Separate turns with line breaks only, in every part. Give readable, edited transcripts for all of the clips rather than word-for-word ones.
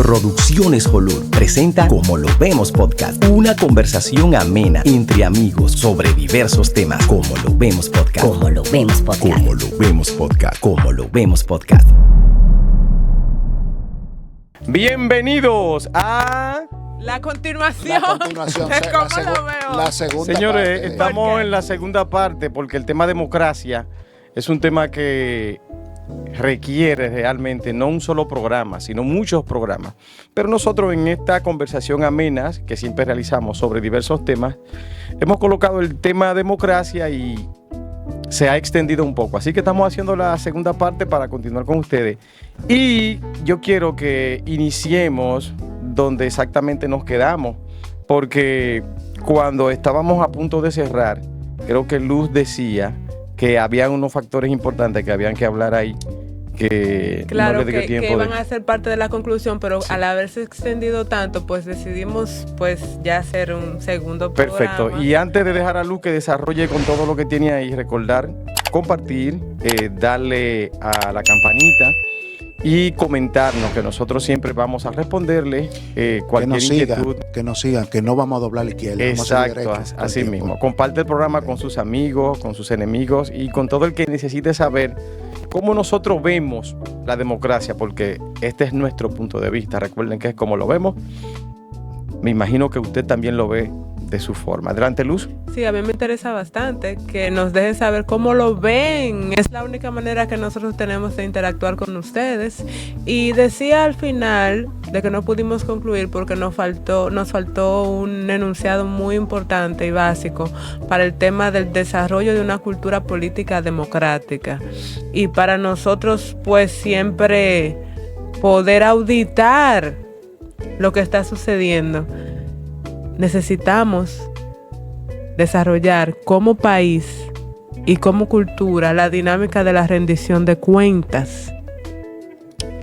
Producciones Jolur presenta Como lo vemos podcast, una conversación amena entre amigos sobre diversos temas. Como lo vemos podcast.
Como lo vemos podcast.
Como lo vemos podcast. Como lo vemos podcast. Bienvenidos a
La continuación de cómo lo veo.
La segunda
Señores,
parte.
estamos en la segunda parte porque el tema democracia es un tema que requiere realmente no un solo programa, sino muchos programas. Pero nosotros en esta conversación amena que siempre realizamos sobre diversos temas, hemos colocado el tema democracia y se ha extendido un poco. Así que estamos haciendo la segunda parte para continuar con ustedes. Y yo quiero que iniciemos donde exactamente nos quedamos, porque cuando estábamos a punto de cerrar, creo que Luz decía que había unos factores importantes que habían que hablar ahí, que
claro,
no le dio
que
tiempo
iban a ser parte de la conclusión, pero sí, al haberse extendido tanto, pues decidimos pues ya hacer un segundo
Perfecto.
programa.
Y antes de dejar a Luz que desarrolle con todo lo que tiene ahí, recordar, compartir, darle a la campanita y comentarnos, que nosotros siempre vamos a responderle cualquier inquietud.
Que nos sigan, que no vamos a doblar la izquierda.
Exacto, así mismo. Comparte el programa con sus amigos, con sus enemigos y con todo el que necesite saber cómo nosotros vemos la democracia, porque este es nuestro punto de vista. Recuerden que es como lo vemos. Me imagino que usted también lo ve de su forma. Adelante, Luz.
Sí, a mí me interesa bastante que nos dejen saber cómo lo ven. Es la única manera que nosotros tenemos de interactuar con ustedes. Y decía al final de que no pudimos concluir porque nos faltó un enunciado muy importante y básico para el tema del desarrollo de una cultura política democrática. Y para nosotros, pues siempre poder auditar lo que está sucediendo, necesitamos desarrollar como país y como cultura la dinámica de la rendición de cuentas.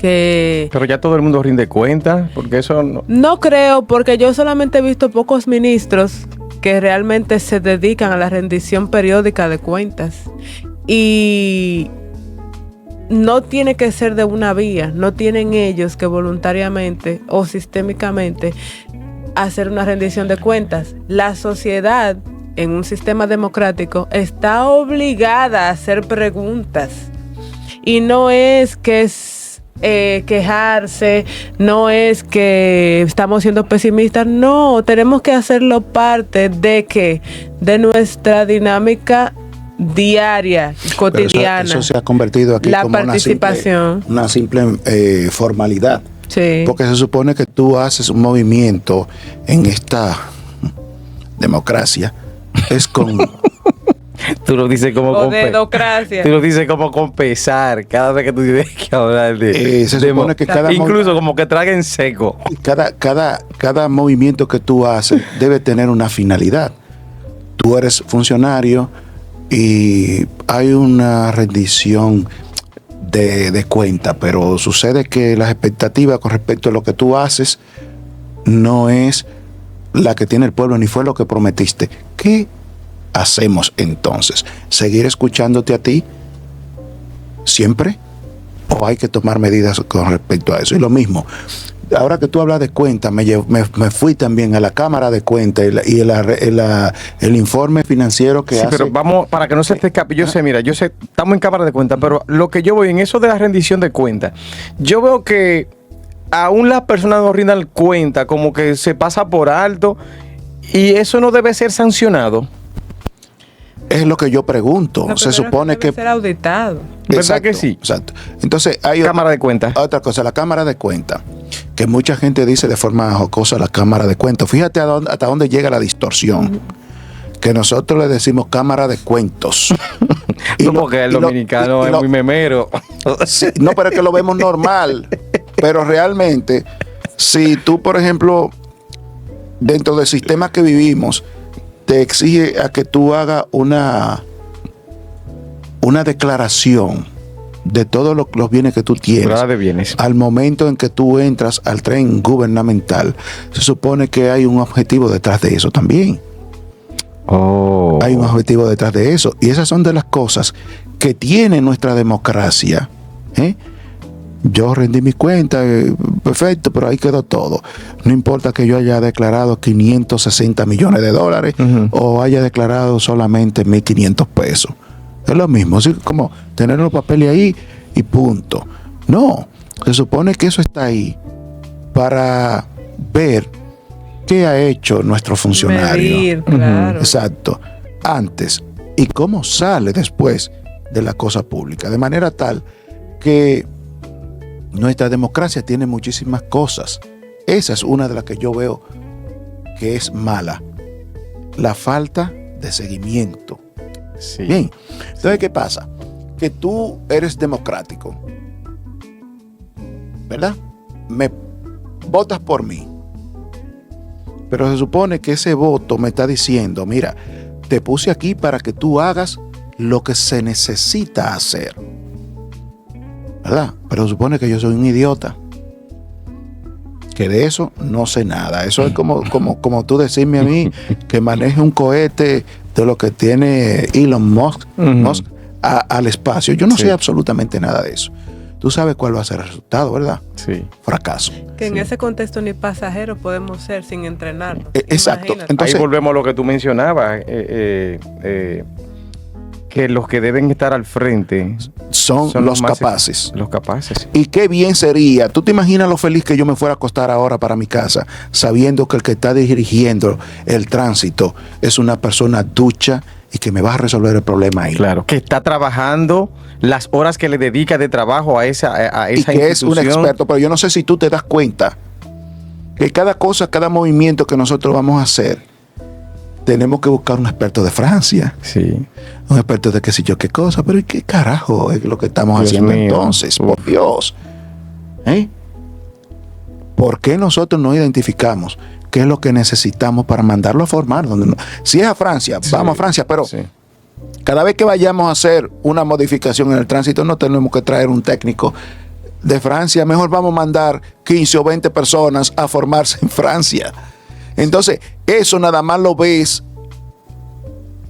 Pero ya todo el mundo rinde cuentas, porque eso no...
No creo, porque yo solamente he visto pocos ministros que realmente se dedican a la rendición periódica de cuentas. Y no tiene que ser de una vía, no tienen ellos que voluntariamente o sistémicamente hacer una rendición de cuentas. La sociedad en un sistema democrático está obligada a hacer preguntas y no es que quejarse, no es que estamos siendo pesimistas, no, tenemos que hacerlo parte de nuestra dinámica diaria, cotidiana.
Eso se ha convertido aquí
la
como
participación,
una simple formalidad.
Sí.
Porque se supone que tú haces un movimiento en esta democracia. Es con...
Tú lo dices como
o democracia.
Tú lo dices como con pesar cada vez que tú tienes que hablar de...
se supone que
incluso como que traga en seco.
Cada movimiento que tú haces debe tener una finalidad. Tú eres funcionario y hay una rendición de cuenta, pero sucede que las expectativas con respecto a lo que tú haces no es la que tiene el pueblo, ni fue lo que prometiste. ¿Qué hacemos entonces? ¿Seguir escuchándote a ti siempre? ¿O hay que tomar medidas con respecto a eso? Y lo mismo, ahora que tú hablas de cuenta, me fui también a la Cámara de Cuentas y el informe financiero que hace.
Pero vamos, para que no se te escape, yo sé, estamos en Cámara de Cuentas, pero lo que yo voy en eso de la rendición de cuentas, yo veo que aún las personas no rindan cuenta, como que se pasa por alto, y eso no debe ser sancionado.
Es lo que yo pregunto. Se supone que
debe ser auditado.
¿Verdad
exacto,
que sí?
Exacto. Entonces hay
Cámara de Cuentas.
Otra cosa, la Cámara de Cuentas, que mucha gente dice de forma jocosa la Cámara de Cuentas. Fíjate hasta dónde llega la distorsión. Que nosotros le decimos Cámara de Cuentos.
Porque el dominicano es muy memero.
Sí, no, pero es que lo vemos normal. Pero realmente, si tú, por ejemplo, dentro del sistema que vivimos, te exige a que tú hagas una declaración de todos los bienes que tú tienes.
De bienes.
Al momento en que tú entras al tren gubernamental, se supone que hay un objetivo detrás de eso también.
Oh.
Hay un objetivo detrás de eso. Y esas son de las cosas que tiene nuestra democracia, yo rendí mi cuenta, perfecto, pero ahí quedó todo. No importa que yo haya declarado 560 millones de dólares o haya declarado solamente 1.500 pesos. Es lo mismo, así como tener los papeles ahí y punto. No, se supone que eso está ahí para ver qué ha hecho nuestro funcionario.
Medir, claro.
Exacto, antes y cómo sale después de la cosa pública. De manera tal que nuestra democracia tiene muchísimas cosas. Esa es una de las que yo veo que es mala. La falta de seguimiento.
Sí.
Bien, entonces, ¿qué pasa? Que tú eres democrático, ¿verdad? Me votas por mí. Pero se supone que ese voto me está diciendo, mira, te puse aquí para que tú hagas lo que se necesita hacer. ¿Verdad? Pero se supone que yo soy un idiota. Que de eso no sé nada. Eso es como tú decirme a mí que maneje un cohete de lo que tiene Elon Musk, al espacio. Yo no sé absolutamente nada de eso. Tú sabes cuál va a ser el resultado, ¿verdad?
Sí.
Fracaso.
Que en ese contexto ni pasajeros podemos ser sin entrenarnos.
Exacto.
Imagínate.
Entonces,
ahí volvemos a lo que tú mencionabas, que los que deben estar al frente
son los
más
capaces.
Los capaces.
Y qué bien sería. ¿Tú te imaginas lo feliz que yo me fuera a acostar ahora para mi casa, sabiendo que el que está dirigiendo el tránsito es una persona ducha y que me va a resolver el problema ahí?
Claro, que está trabajando las horas que le dedica de trabajo a esa
Y que es un
institución.
experto, pero yo no sé si tú te das cuenta que cada cosa, cada movimiento que nosotros vamos a hacer, tenemos que buscar un experto de Francia,
Sí.
un experto de qué sé yo qué cosa, pero ¿y qué carajo es lo que estamos
Dios
haciendo
mío.
entonces? Por Dios. ¿Por qué nosotros no identificamos qué es lo que necesitamos para mandarlo a formar? Si es a Francia,
Sí.
vamos a Francia, pero
Sí.
cada vez que vayamos a hacer una modificación en el tránsito, no tenemos que traer un técnico de Francia. Mejor vamos a mandar 15 o 20 personas a formarse en Francia. Entonces, eso nada más lo ves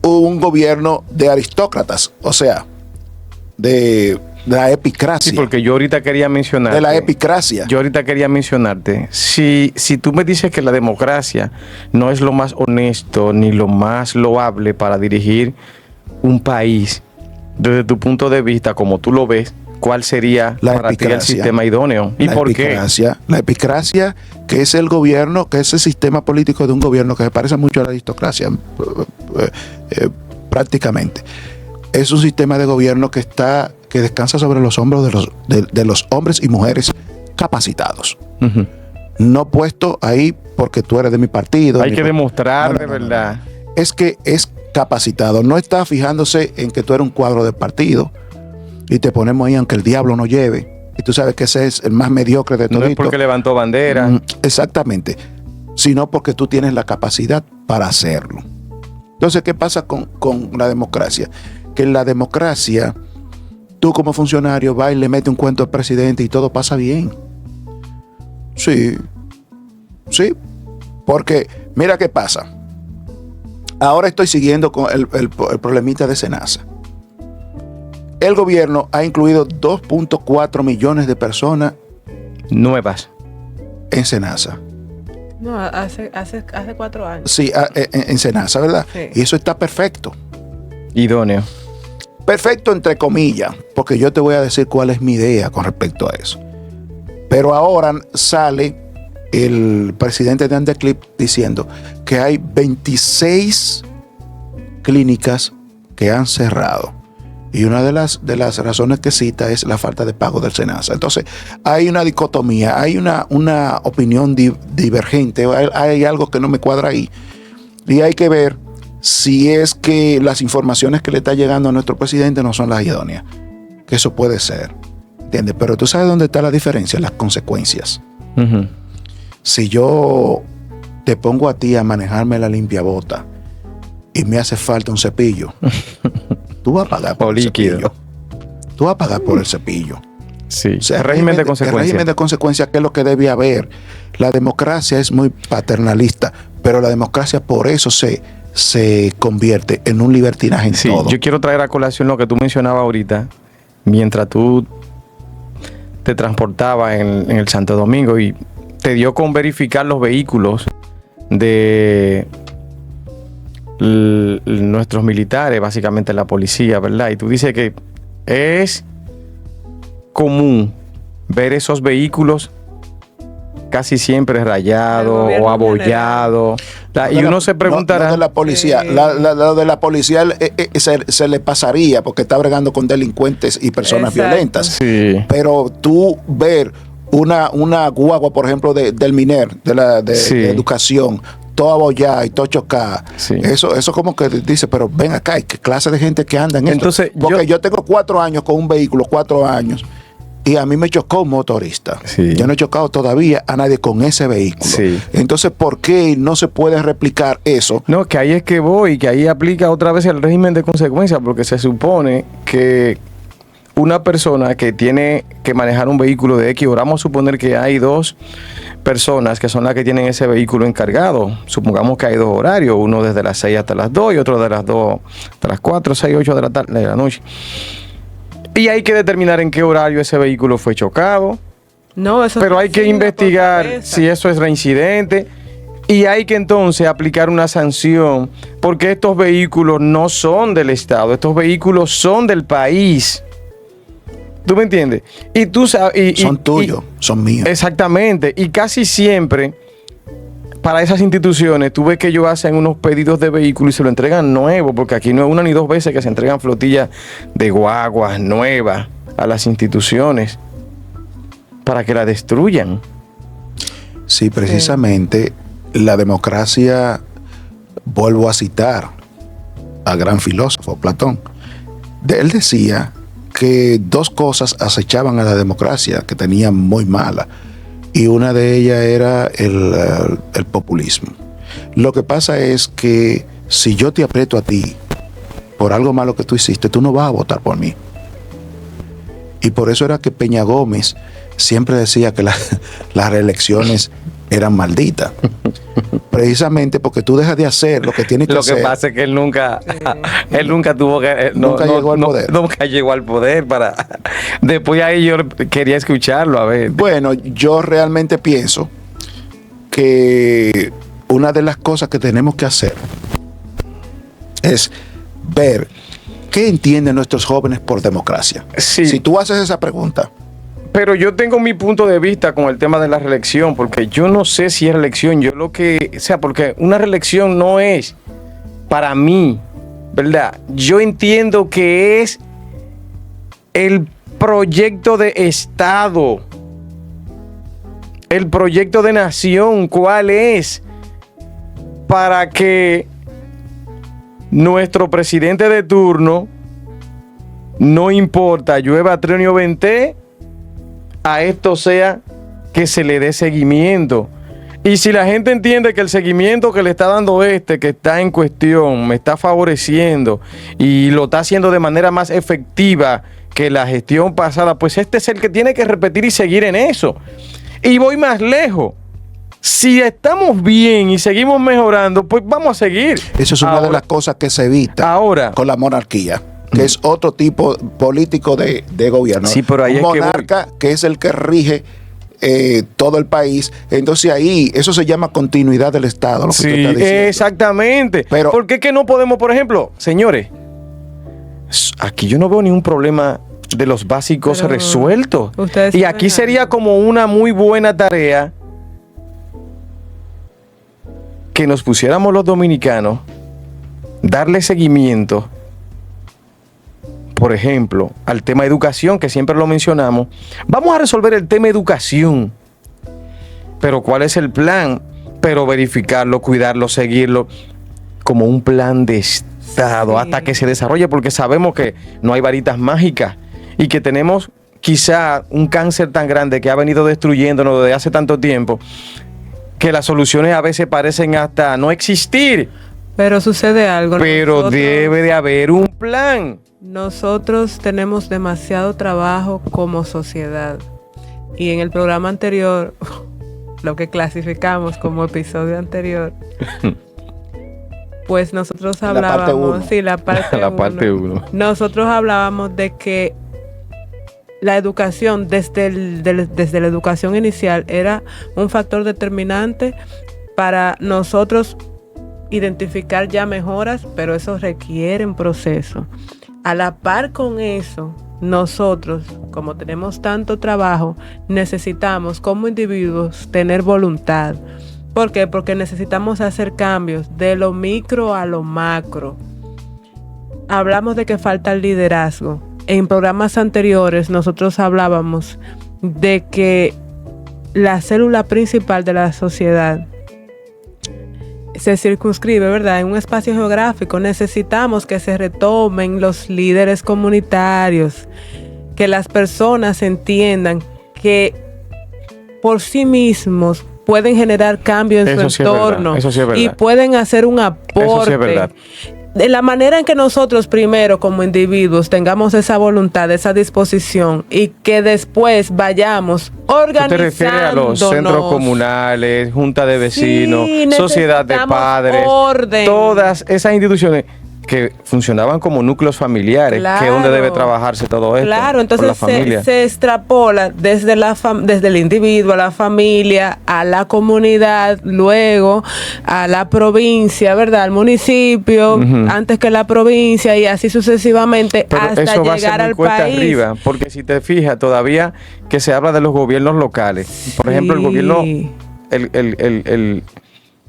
un gobierno de aristócratas, o sea, de la epicracia.
Sí, porque yo ahorita quería mencionarte.
De la epicracia.
Yo ahorita quería mencionarte. Si tú me dices que la democracia no es lo más honesto ni lo más loable para dirigir un país, desde tu punto de vista, como tú lo ves, ¿cuál sería
La
para ti el
epicracia.
sistema idóneo? ¿Y
La
por qué?
epicracia. La epicracia, que es el gobierno, que es el sistema político de un gobierno que se parece mucho a la aristocracia, prácticamente. Es un sistema de gobierno que descansa sobre los hombros de los hombres y mujeres capacitados.
Ujú.
No puesto ahí porque tú eres de mi partido.
Hay que demostrar de verdad.
Es que es capacitado. No está fijándose en que tú eres un cuadro de partido y te ponemos ahí aunque el diablo no lleve. Y tú sabes que ese es el más mediocre de
No
todo.
es porque levantó bandera.
Exactamente. Sino porque tú tienes la capacidad para hacerlo. Entonces, ¿qué pasa con la democracia? Que en la democracia, tú como funcionario vas y le metes un cuento al presidente y todo pasa bien. Sí. Sí. Porque, mira qué pasa. Ahora estoy siguiendo con el problemita de Senasa. El gobierno ha incluido 2.4 millones de personas
Nuevas.
en Senasa.
No, hace 4 años.
Sí, en Senasa, ¿verdad?
Sí.
Y eso está perfecto.
Idóneo.
Perfecto entre comillas, porque yo te voy a decir cuál es mi idea con respecto a eso. Pero ahora sale el presidente de Andeclip diciendo que hay 26 clínicas que han cerrado. Y una de las razones que cita es la falta de pago del Senasa. Entonces, hay una dicotomía, hay una opinión divergente, hay algo que no me cuadra ahí. Y hay que ver si es que las informaciones que le está llegando a nuestro presidente no son las idóneas. Que eso puede ser. ¿Entiendes? Pero tú sabes dónde está la diferencia, las consecuencias.
Ujú.
Si yo te pongo a ti a manejarme la limpiabota y me hace falta un cepillo, tú vas a pagar por
O
el
líquido.
cepillo. Tú vas a pagar por el cepillo.
Sí.
O sea,
El régimen de
el
consecuencias.
régimen de consecuencias, que es lo que debe haber. La democracia es muy paternalista, pero la democracia por eso se convierte en un libertinaje en
Sí,
todo.
yo quiero traer a colación lo que tú mencionabas ahorita, mientras tú te transportaba en el Santo Domingo y te dio con verificar los vehículos de nuestros militares, básicamente la policía, ¿verdad? Y tú dices que es común ver esos vehículos casi siempre rayado o abollado. Y uno se preguntará.
Lo de la policía,
Sí.
lo de la policía se le pasaría porque está bregando con delincuentes y personas
Exacto.
violentas.
Sí.
Pero tú ver una guagua, por ejemplo, del MINER,
Sí.
de educación, toda abollada y todo chocada,
Sí.
eso como que dice, pero ven acá, ¿qué clase de gente que anda en esto?
Entonces,
Porque yo tengo 4 años con un vehículo, 4 años. Y a mí me chocó un motorista.
Sí.
Yo no he chocado todavía a nadie con ese vehículo.
Sí.
Entonces, ¿por qué no se puede replicar eso?
No, que ahí es que voy, que ahí aplica otra vez el régimen de consecuencias, porque se supone que una persona que tiene que manejar un vehículo de X, vamos a suponer que hay 2 personas que son las que tienen ese vehículo encargado. Supongamos que hay 2 horarios, uno desde las 6 hasta las 2 y otro de las 2 hasta las 4, 6, 8 de la tarde, de la noche. Y hay que determinar en qué horario ese vehículo fue chocado.
No, eso
Pero
es
hay que
así, una
investigar
fortaleza.
si eso es reincidente y hay que entonces aplicar una sanción porque estos vehículos no son del Estado, estos vehículos son del país. ¿Tú me entiendes? Y tú sabes...
Son tuyos, son míos.
Exactamente. Y casi siempre para esas instituciones tú ves que ellos hacen unos pedidos de vehículos y se lo entregan nuevo, porque aquí no es una ni 2 veces que se entregan flotillas de guaguas nuevas a las instituciones para que la destruyan.
Sí, precisamente la democracia, vuelvo a citar al gran filósofo Platón. Él decía que 2 cosas acechaban a la democracia que tenían muy mala, y una de ellas era el populismo. Lo que pasa es que si yo te aprieto a ti por algo malo que tú hiciste, tú no vas a votar por mí. Y por eso era que Peña Gómez siempre decía que las reelecciones eran malditas. Precisamente porque tú dejas de hacer lo que tienes que
Lo que
hacer.
pasa es que él nunca tuvo que...
Nunca llegó al poder.
Nunca llegó al poder para... Después ahí yo quería escucharlo, a ver.
Bueno, yo realmente pienso que una de las cosas que tenemos que hacer es ver qué entienden nuestros jóvenes por democracia.
Sí.
Si tú haces esa pregunta,
Pero yo tengo mi punto de vista con el tema de la reelección, porque yo no sé si es reelección. Yo lo que... O sea, porque una reelección no es para mí, ¿verdad? Yo entiendo que es el proyecto de Estado, el proyecto de nación, ¿cuál es? Para que nuestro presidente de turno, no importa, llueva, truene o ventee, a esto sea que se le dé seguimiento. Y si la gente entiende que el seguimiento que le está dando que está en cuestión, me está favoreciendo y lo está haciendo de manera más efectiva que la gestión pasada, pues este es el que tiene que repetir y seguir en eso. Y voy más lejos. Si estamos bien y seguimos mejorando, pues vamos a seguir.
eso es una de las cosas que se evita
Ahora,
con la monarquía, que es otro tipo político de gobierno.
Sí, pero ahí
un
es que voy.
monarca que es el que rige todo el país. Entonces ahí, eso se llama continuidad del Estado, lo que tú
sí,
estás diciendo.
exactamente.
Pero-
¿Por qué que no podemos, por ejemplo, señores? Aquí yo no veo ningún problema de los básicos
Pero
resueltos.
ustedes
Y
saben
aquí sería
algo.
como una muy buena tarea que nos pusiéramos los dominicanos, darle seguimiento, por ejemplo, al tema educación, que siempre lo mencionamos. Vamos a resolver el tema educación. Pero ¿cuál es el plan? Pero verificarlo, cuidarlo, seguirlo, como un plan de Estado,
Sí.
hasta que se desarrolle, porque sabemos que no hay varitas mágicas y que tenemos quizá un cáncer tan grande que ha venido destruyéndonos desde hace tanto tiempo, que las soluciones a veces parecen hasta no existir,
Pero sucede algo.
pero
Nosotros-
debe de haber un plan.
Nosotros tenemos demasiado trabajo como sociedad. Y en el programa anterior, lo que clasificamos como episodio anterior, pues nosotros
La parte
hablábamos,
uno.
sí, la parte
La
uno.
parte 1.
Nosotros hablábamos de que la educación desde la educación inicial era un factor determinante para nosotros identificar ya mejoras, pero eso requiere un proceso. A la par con eso, nosotros, como tenemos tanto trabajo, necesitamos como individuos tener voluntad. ¿Por qué? Porque necesitamos hacer cambios de lo micro a lo macro. Hablamos de que falta el liderazgo. En programas anteriores nosotros hablábamos de que la célula principal de la sociedad se circunscribe, ¿verdad?, en un espacio geográfico. Necesitamos que se retomen los líderes comunitarios, que las personas entiendan que por sí mismos pueden generar cambio en su entorno y pueden hacer un aporte.
Eso sí es verdad.
De la manera en que nosotros primero como individuos tengamos esa voluntad, esa disposición y que después vayamos organizándonos.
¿Tú te refieres a los centros comunales, junta de vecinos, sociedad de padres,
orden,
todas esas instituciones que funcionaban como núcleos familiares, claro, que es donde debe trabajarse todo esto?
Claro, entonces se extrapola desde el individuo, a la familia, a la comunidad, luego a la provincia, ¿verdad?, al municipio, antes que la provincia, y así sucesivamente. Pero hasta eso va llegar a ser muy cuesta país
arriba, porque si te fijas, todavía que se habla de los gobiernos locales, por ejemplo, el gobierno,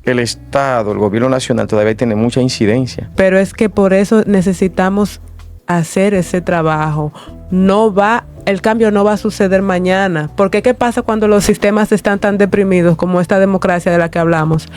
el Estado, el gobierno nacional todavía tiene mucha incidencia.
Pero es que por eso necesitamos hacer ese trabajo. El cambio no va a suceder mañana. Porque ¿qué pasa cuando los sistemas están tan deprimidos como esta democracia de la que hablamos?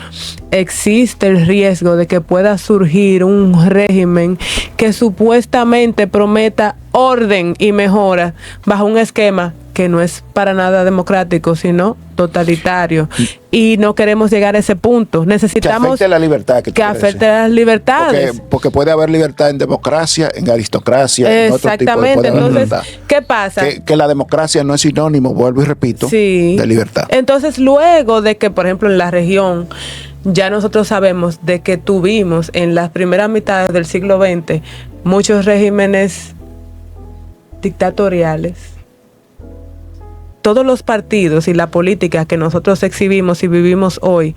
Existe el riesgo de que pueda surgir un régimen que supuestamente prometa orden y mejora bajo un esquema que no es para nada democrático, sino totalitario. Y no queremos llegar a ese punto. Necesitamos
que afecte la libertad.
Que afecte las libertades.
Porque puede haber libertad en democracia, en aristocracia, en otro tipo de
Exactamente. Entonces, ¿qué pasa?
Que la democracia no es sinónimo, vuelvo y repito, de libertad.
Entonces, luego de que, por ejemplo, en la región, ya nosotros sabemos de que tuvimos en las primeras mitades del siglo XX muchos regímenes dictatoriales. Todos los partidos y la política que nosotros exhibimos y vivimos hoy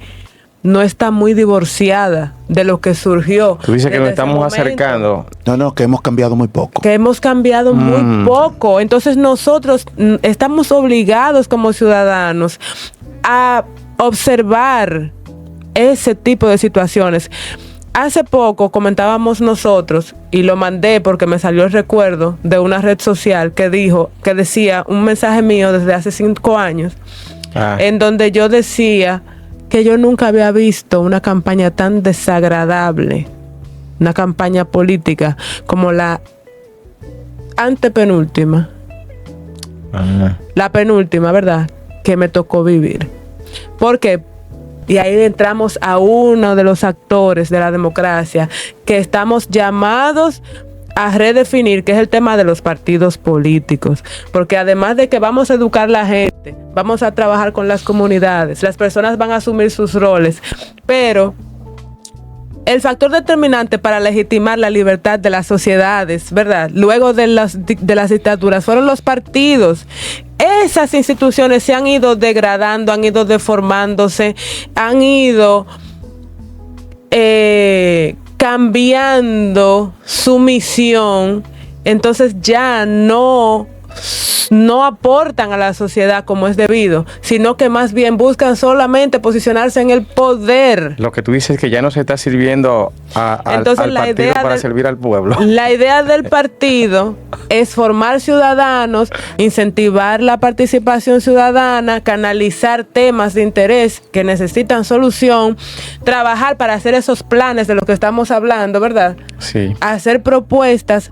no está muy divorciada de lo que surgió.
Tú dices que nos estamos acercando.
No, que hemos cambiado muy poco.
Que hemos cambiado muy poco. Entonces nosotros estamos obligados como ciudadanos a observar ese tipo de situaciones. Hace poco comentábamos nosotros, y lo mandé porque me salió el recuerdo de una red social que decía un mensaje mío desde hace 5 años, en donde yo decía que yo nunca había visto una campaña tan desagradable, una campaña política como la antepenúltima, la penúltima, ¿verdad?, que me tocó vivir. ¿Por qué? Y ahí entramos a uno de los actores de la democracia que estamos llamados a redefinir, que es el tema de los partidos políticos. Porque además de que vamos a educar a la gente, vamos a trabajar con las comunidades, las personas van a asumir sus roles, pero el factor determinante para legitimar la libertad de las sociedades, ¿verdad?, luego de las dictaduras, fueron los partidos. Esas instituciones se han ido degradando, han ido deformándose, han ido cambiando su misión. Entonces ya no aportan a la sociedad como es debido, sino que más bien buscan solamente posicionarse en el poder.
Lo que tú dices es que ya no se está sirviendo al partido para servir al pueblo.
La idea del partido es formar ciudadanos, incentivar la participación ciudadana, canalizar temas de interés que necesitan solución, trabajar para hacer esos planes de los que estamos hablando, ¿verdad?
Sí.
Hacer propuestas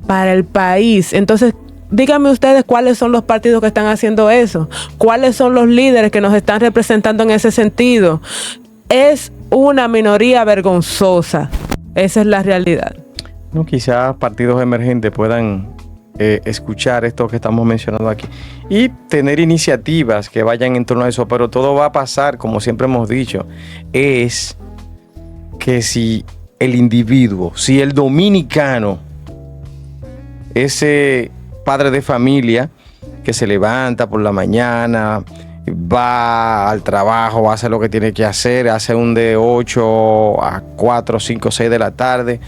para el país. Entonces, díganme ustedes cuáles son los partidos que están haciendo eso, cuáles son los líderes que nos están representando en ese sentido. Es una minoría vergonzosa, esa es la realidad.
No, quizás partidos emergentes puedan escuchar esto que estamos mencionando aquí y tener iniciativas que vayan en torno a eso, pero todo va a pasar, como siempre hemos dicho, es que si el individuo, si el dominicano, ese padre de familia que se levanta por la mañana, va al trabajo, hace lo que tiene que hacer, hace un de 8 a 4, 5, 6 de la tarde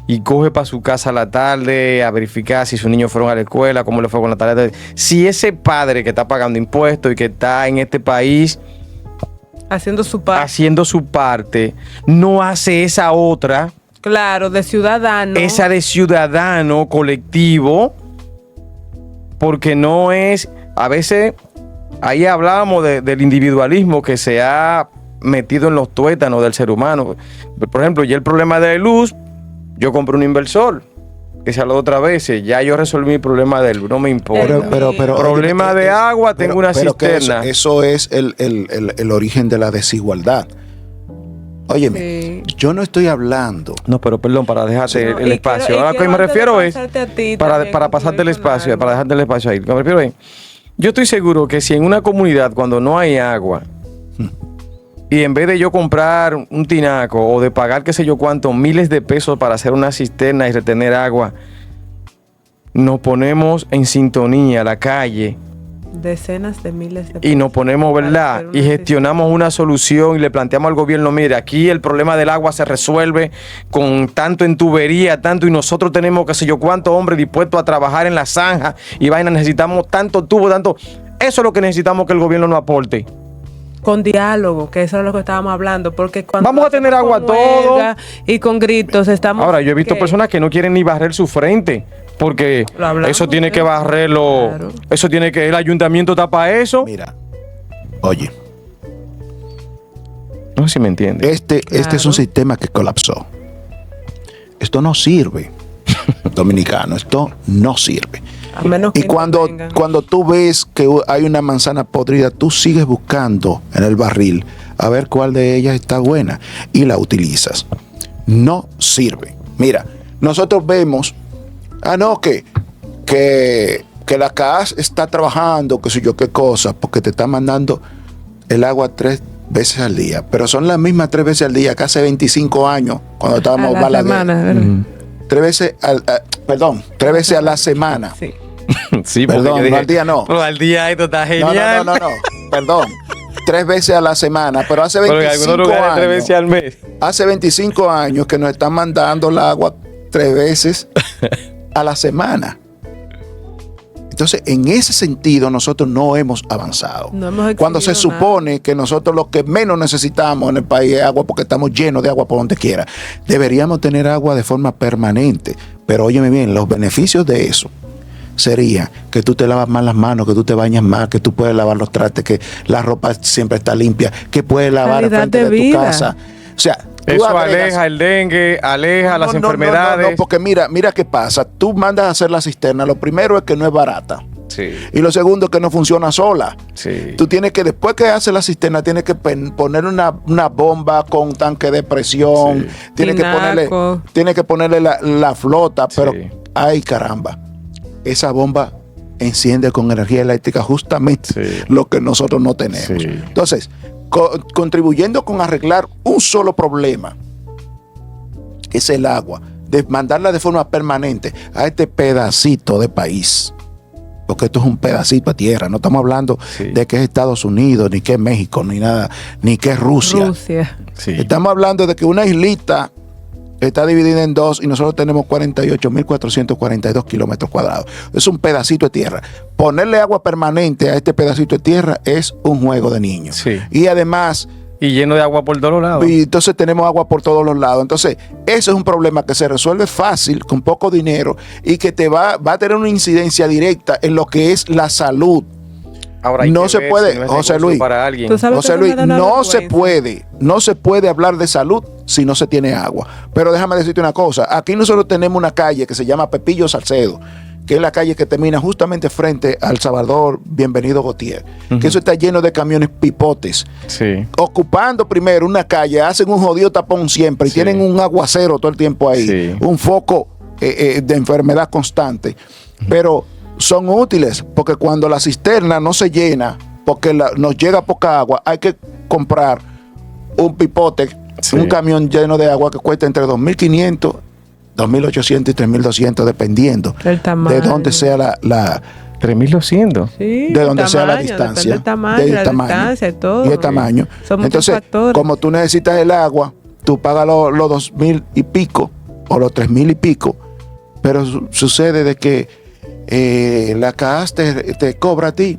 y coge para su casa a la tarde a verificar si sus niños fueron a la escuela, cómo le fue con la tarea. Si ese padre que está pagando impuestos y que está en este país
haciendo su
parte, no hace esa otra,
claro, de ciudadano,
esa de ciudadano colectivo, porque no es, a veces, ahí hablábamos del individualismo que se ha metido en los tuétanos del ser humano. Por ejemplo, ya el problema de la luz, yo compré un inversor, que se habló otra vez, ya yo resolví mi problema de luz, no me importa.
Pero
problema de agua, tengo una cisterna.
Eso es el origen de la desigualdad. Óyeme,
sí.
Yo no estoy hablando.
No, pero perdón, para dejarte el espacio. A lo que me refiero es, para pasarte el espacio, para dejarte el espacio ahí. Lo que me refiero es, yo estoy seguro que si en una comunidad cuando no hay agua, y en vez de yo comprar un tinaco o de pagar qué sé yo cuántos miles de pesos para hacer una cisterna y retener agua, nos ponemos en sintonía la calle,
decenas de miles de pesos,
y nos ponemos, ¿verdad? Y gestionamos una solución y le planteamos al gobierno, mire, aquí el problema del agua se resuelve con tanto en tubería, tanto, y nosotros tenemos qué sé yo cuántos hombres dispuestos a trabajar en la zanja y vaina, necesitamos tanto tubo, tanto. Eso es lo que necesitamos que el gobierno nos aporte.
Con diálogo, que eso es lo que estábamos hablando, porque cuando
vamos a tener agua todo
y con gritos estamos.
Ahora, yo he visto personas que no quieren ni barrer su frente, porque eso tiene que barrerlo, claro. Eso tiene que, el ayuntamiento está para eso.
Mira, oye,
no sé si me entiende.
Este es un sistema que colapsó. Esto no sirve, dominicano, esto no sirve.
A menos que
y cuando tú ves que hay una manzana podrida, tú sigues buscando en el barril a ver cuál de ellas está buena y la utilizas. No sirve. Mira, nosotros vemos, que la CAS está trabajando, que sé yo qué cosa, porque te está mandando el agua 3 veces al día, pero son las mismas 3 veces al día que hace 25 años cuando estábamos en Balaguer. 3 veces 3 veces a la semana.
Sí.
Sí,
perdón, dije, no al día no.
Pero al día esto está genial.
No. Perdón. 3 veces a la semana, pero hace 25 años.
3 veces al mes.
Hace 25 años que nos están mandando el agua 3 veces a la semana. Entonces, en ese sentido, nosotros no hemos avanzado. Cuando se supone que nosotros lo que menos necesitamos en el país es agua, porque estamos llenos de agua por donde quiera. Deberíamos tener agua de forma permanente. Pero óyeme bien, los beneficios de eso sería que tú te lavas más las manos, que tú te bañas más, que tú puedes lavar los trastes, que la ropa siempre está limpia, que puedes lavar al frente de tu casa. O sea,
eso aleja el dengue, aleja las enfermedades.
No, porque mira qué pasa. Tú mandas a hacer la cisterna. Lo primero es que no es barata.
Sí.
Y lo segundo es que no funciona sola.
Sí.
Tú tienes que, después que haces la cisterna, tienes que poner una bomba con tanque de presión. Sí. Tienes que ponerle la flota. Pero, ay caramba, esa bomba enciende con energía eléctrica justamente lo que nosotros no tenemos. Sí. Entonces, contribuyendo con arreglar un solo problema, que es el agua, de mandarla de forma permanente a este pedacito de país, porque esto es un pedacito de tierra, no estamos hablando de que es Estados Unidos, ni que es México, ni nada, ni que es Rusia.
Sí.
Estamos hablando de que una islita está dividida en 2 y nosotros tenemos 48.442 kilómetros cuadrados. Es un pedacito de tierra. Ponerle agua permanente a este pedacito de tierra es un juego de niños. Sí. Y además...
Y lleno de agua por todos los lados.
Y entonces tenemos agua por todos los lados. Entonces, eso es un problema que se resuelve fácil, con poco dinero, y que te va a tener una incidencia directa en lo que es la salud.
Ahora
no se puede, José Luis, no se puede hablar de salud si no se tiene agua. Pero déjame decirte una cosa, aquí nosotros tenemos una calle que se llama Pepillo Salcedo, que es la calle que termina justamente frente al Salvador Bienvenido Gautier, que eso está lleno de camiones pipotes, ocupando primero una calle, hacen un jodido tapón siempre y tienen un aguacero todo el tiempo ahí, un foco de enfermedad constante, pero son útiles porque cuando la cisterna no se llena porque nos llega poca agua, hay que comprar un pipote, un camión lleno de agua que cuesta entre 2.500 2.800 y 3.200 dependiendo
El tamaño.
de dónde sea la
3.200.
Sí,
de
el
donde sea la
tamaño,
distancia,
depende del tamaño, la distancia y todo.
y el tamaño.
Son muchos
Entonces,
factores.
como tú necesitas el agua, tú pagas los 2.000 y pico o los 3.000 y pico, pero sucede de que la CAAS te cobra a ti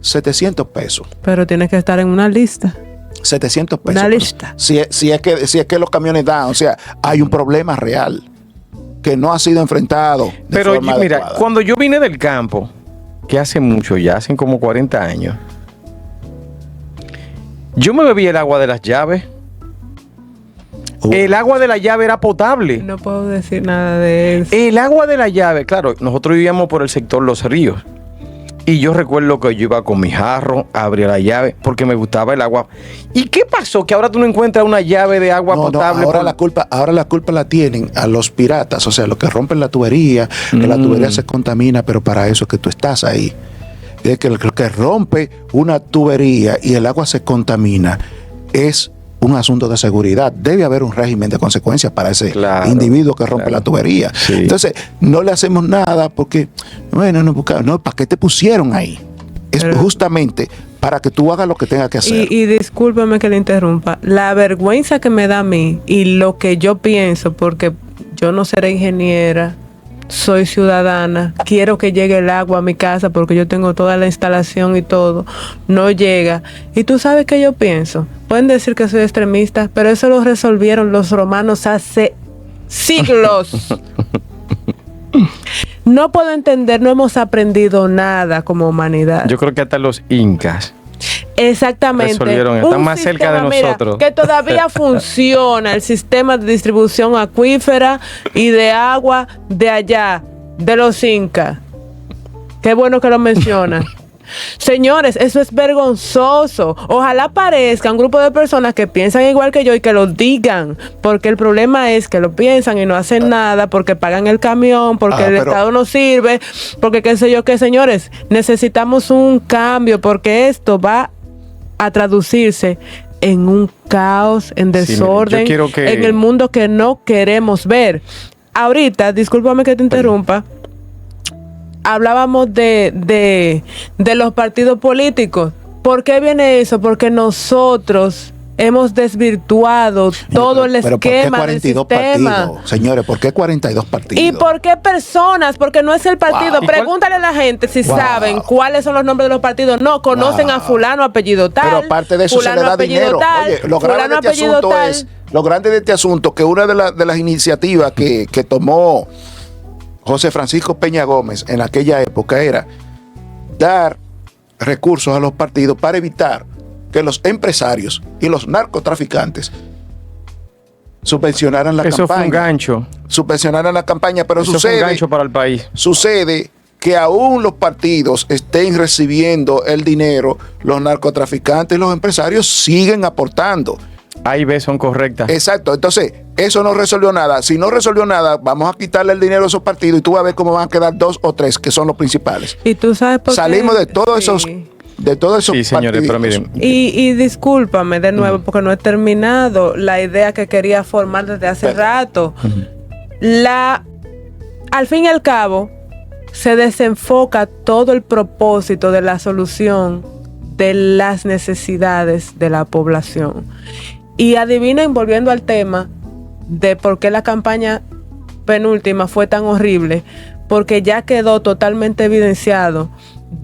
700 pesos.
Pero tienes que estar en una lista.
700 pesos.
Una lista.
Si es que los camiones dan, o sea, hay un problema real que no ha sido enfrentado de
Pero
forma
mira,
adecuada.
cuando yo vine del campo, que hace mucho ya, hacen como 40 años, yo me bebí el agua de las llaves. El agua de la llave era potable.
No puedo decir nada de eso.
El agua de la llave, claro, nosotros vivíamos por el sector Los Ríos. Y yo recuerdo que yo iba con mi jarro, abría la llave, porque me gustaba el agua. ¿Y qué pasó? Que ahora tú no encuentras una llave de agua potable.
ahora la culpa la tienen a los piratas, o sea, los que rompen la tubería, que la tubería se contamina, pero para eso es que tú estás ahí. Es que el que rompe una tubería y el agua se contamina es un asunto de seguridad. Debe haber un régimen de consecuencias para ese individuo que rompe la tubería.
Sí.
Entonces, no le hacemos nada porque, bueno, no, ¿para qué te pusieron ahí? Es justamente para que tú hagas lo que tengas que hacer.
Y discúlpeme que le interrumpa. La vergüenza que me da a mí y lo que yo pienso, porque yo no seré ingeniera, soy ciudadana, quiero que llegue el agua a mi casa porque yo tengo toda la instalación y todo, no llega. Y tú sabes qué yo pienso. Pueden decir que soy extremista, pero eso lo resolvieron los romanos hace siglos. No puedo entender, no hemos aprendido nada como humanidad.
Yo creo que hasta los incas.
Exactamente.
Resolvieron, están más cerca de nosotros.
Que todavía funciona el sistema de distribución acuífera y de agua de allá, de los incas. Qué bueno que lo mencionan. Señores, eso es vergonzoso. Ojalá aparezca un grupo de personas que piensan igual que yo y que lo digan, porque el problema es que lo piensan y no hacen nada porque pagan el camión, porque el Estado no sirve, porque qué sé yo qué. Señores, necesitamos un cambio porque esto va a traducirse en un caos, en desorden, en el mundo que no queremos ver. Ahorita, discúlpame que te interrumpa, hablábamos de los partidos políticos. ¿Por qué viene eso? Porque nosotros hemos desvirtuado todo el esquema del sistema.
Partidos, señores, ¿por qué 42 partidos?
¿Y por qué personas? Porque no es el partido.
Wow.
Pregúntale a la gente si saben cuáles son los nombres de los partidos. No, conocen a fulano apellido tal.
Pero aparte de eso se le da dinero.
Tal,
oye, lo grande de este asunto que una de las iniciativas que tomó José Francisco Peña Gómez en aquella época era dar recursos a los partidos para evitar que los empresarios y los narcotraficantes subvencionaran la campaña.
Eso fue un gancho.
Subvencionaran la campaña, pero
eso fue un gancho para el país.
Sucede que aún los partidos estén recibiendo el dinero, los narcotraficantes y los empresarios siguen aportando.
A y B son correctas.
Exacto. Entonces, eso no resolvió nada. Si no resolvió nada, vamos a quitarle el dinero a esos partidos y tú vas a ver cómo van a quedar 2 o 3 que son los principales.
Y tú sabes por qué.
Salimos de todos esos
sí, señores, pero miren.
Y discúlpame de nuevo porque no he terminado la idea que quería formar desde hace rato. Al fin y al cabo, se desenfoca todo el propósito de la solución de las necesidades de la población. Y adivinen, volviendo al tema de por qué la campaña penúltima fue tan horrible, porque ya quedó totalmente evidenciado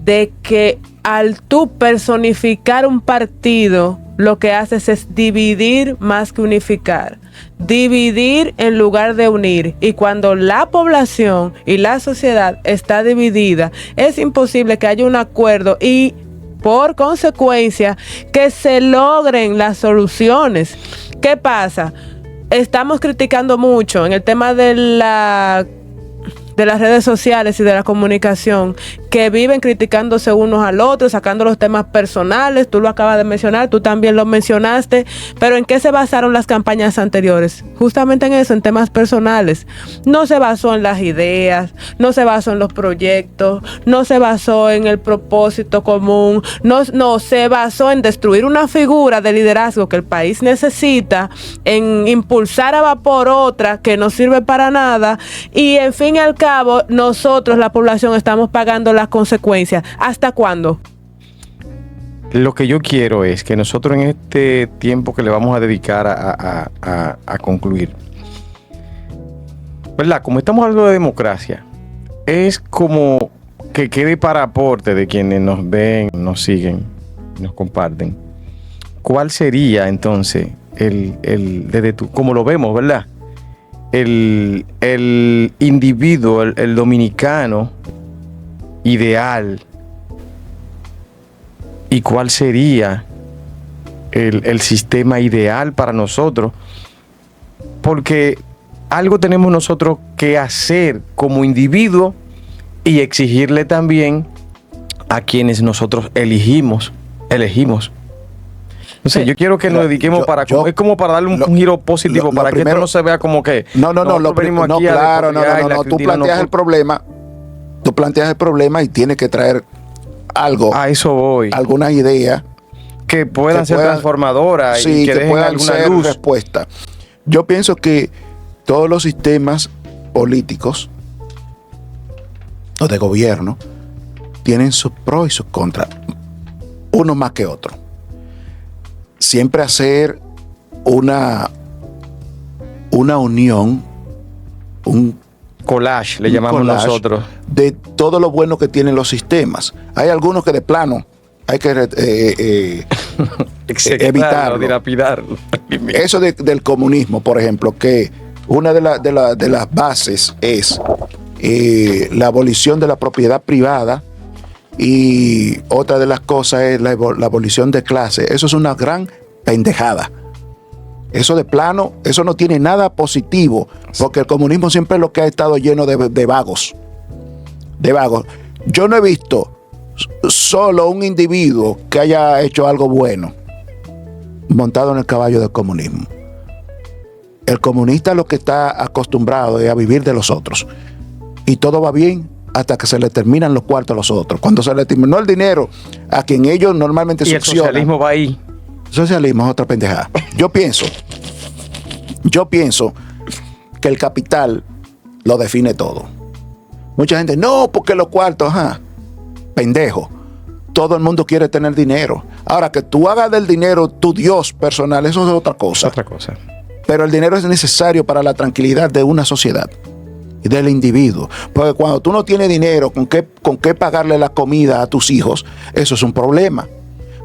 de que al tú personificar un partido, lo que haces es dividir más que unificar. Dividir en lugar de unir. Y cuando la población y la sociedad está dividida, es imposible que haya un acuerdo y, por consecuencia, que se logren las soluciones. ¿Qué pasa? Estamos criticando mucho en el tema de de las redes sociales y de la comunicación, que viven criticándose unos al otro, sacando los temas personales. Tú lo acabas de mencionar, tú también lo mencionaste, pero ¿en qué se basaron las campañas anteriores? Justamente en eso, en temas personales. No se basó en las ideas, no se basó en los proyectos, no se basó en el propósito común, no se basó en destruir una figura de liderazgo que el país necesita, en impulsar a vapor otra que no sirve para nada, y en fin y al cabo nosotros, la población, estamos pagando las consecuencias. ¿Hasta cuándo?
Lo que yo quiero es que nosotros en este tiempo que le vamos a dedicar a concluir, ¿verdad? Como estamos hablando de democracia, es como que quede para aporte de quienes nos ven, nos siguen, nos comparten. ¿Cuál sería entonces desde como lo vemos, ¿verdad? El individuo, el dominicano ideal, y cuál sería el sistema ideal para nosotros? Porque algo tenemos nosotros que hacer como individuo y exigirle también a quienes nosotros elegimos. No sé, yo quiero que nos dediquemos es como para darle un giro positivo, para que esto no se vea como que
tú planteas el problema y tienes que traer algo,
a eso voy,
alguna idea
que puedan ser transformadoras,
sí,
y que dejen
puedan
alguna
ser
luz.
respuesta. Yo pienso que todos los sistemas políticos o de gobierno tienen sus pros y sus contras, uno más que otro. Siempre hacer una unión, un
collage, le llamamos nosotros,
de todo lo bueno que tienen los sistemas. Hay algunos que de plano hay que evitarlo,
dilapidarlo.
Eso del comunismo, por ejemplo, que una de las bases es la abolición de la propiedad privada, y otra de las cosas es la abolición de clases. Eso es una gran pendejada. Eso de plano, eso no tiene nada positivo, porque el comunismo siempre es lo que ha estado lleno de vagos. De vagos. Yo no he visto solo un individuo que haya hecho algo bueno montado en el caballo del comunismo. El comunista lo que está acostumbrado es a vivir de los otros. Y todo va bien hasta que se le terminan los cuartos a los otros. Cuando se le terminó el dinero a quien ellos normalmente
succionan. Y el socialismo va ahí.
Socialismo es otra pendejada. Yo pienso que el capital lo define todo. Mucha gente, no, porque los cuartos, pendejo. Todo el mundo quiere tener dinero. Ahora, que tú hagas del dinero tu Dios personal, eso es otra cosa.
Otra cosa.
Pero el dinero es necesario para la tranquilidad de una sociedad y del individuo. Porque cuando tú no tienes dinero con qué pagarle la comida a tus hijos, eso es un problema.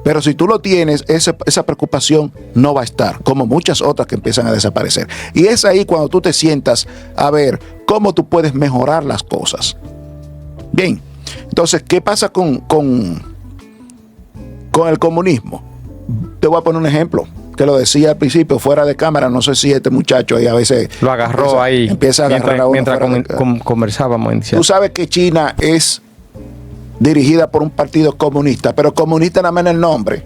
Pero si tú lo tienes, esa preocupación no va a estar, como muchas otras que empiezan a desaparecer. Y es ahí cuando tú te sientas a ver cómo tú puedes mejorar las cosas. Bien, entonces, ¿qué pasa con el comunismo? Te voy a poner un ejemplo, que lo decía al principio, fuera de cámara. No sé si este muchacho ahí a veces
lo agarró
empieza a agarrar a uno
mientras conversábamos.
Tú sabes que China es dirigida por un partido comunista, pero comunista nada más en el nombre.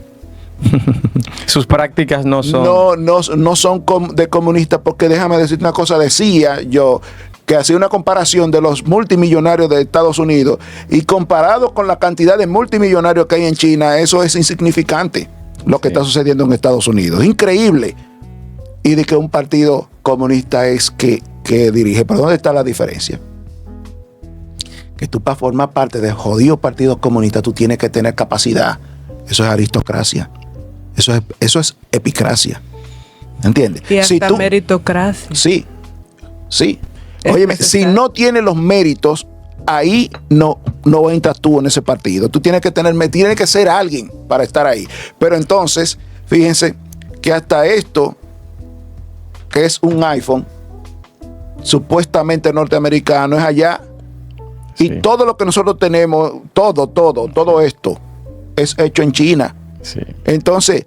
Sus prácticas no son.
No son de comunistas, porque déjame decirte una cosa, decía yo que hacía una comparación de los multimillonarios de Estados Unidos, y comparado con la cantidad de multimillonarios que hay en China, eso es insignificante lo que está sucediendo en Estados Unidos. Increíble. Y de que un partido comunista es que dirige. ¿Pero dónde está la diferencia? Que tú, para formar parte del jodido partido comunista, tú tienes que tener capacidad. Eso es aristocracia. Eso es epicracia. ¿Entiendes?
Y hasta meritocracia.
Sí. Óyeme, si no tienes los méritos, ahí no entras tú en ese partido. Tú tienes que ser alguien para estar ahí. Pero entonces, fíjense que hasta esto, que es un iPhone, supuestamente norteamericano, es allá. Y todo lo que nosotros tenemos, todo esto es hecho en China.
Sí.
Entonces,